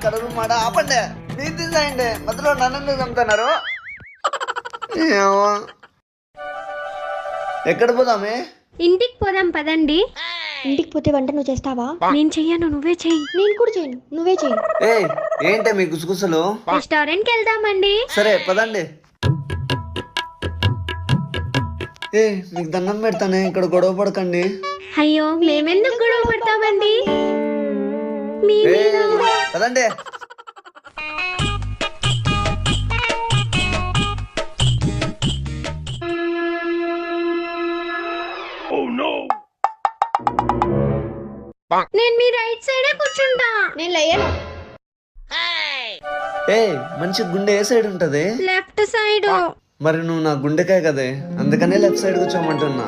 కడుపు మాట ఆపండి. మీరు తీసేయండి, మధ్యలో నన్ను చంపుతున్నారు. ఎక్కడ పోదామే? ఇంటికి పోదాం పదండి. ఇంటికి పోతే వంట నువ్వు చేస్తావా? నేను చెయ్యను, నువ్వే చెయ్యి. నేను కూడా చేయను, నువ్వే చెయ్యి. ఏంటే మీ గుసగుసలు? రెస్టారెంట్కి వెళ్దామండి. సరే పదండి. మీకు దండం పెడతానే, ఇక్కడ గొడవ పడకండి. అయ్యో మేమెందుకు గొడవ పడతామండి? పదండి. నేను మీ రైట్ సైడే కూర్చుంటా. నేను లేయను. మంచి గుండె ఏ సైడ్ ఉంటది? Left side. మరి నువ్వు నా గుండెకాయ కదే, అందుకనే లెఫ్ట్ సైడ్ కూర్చోమంటున్నా.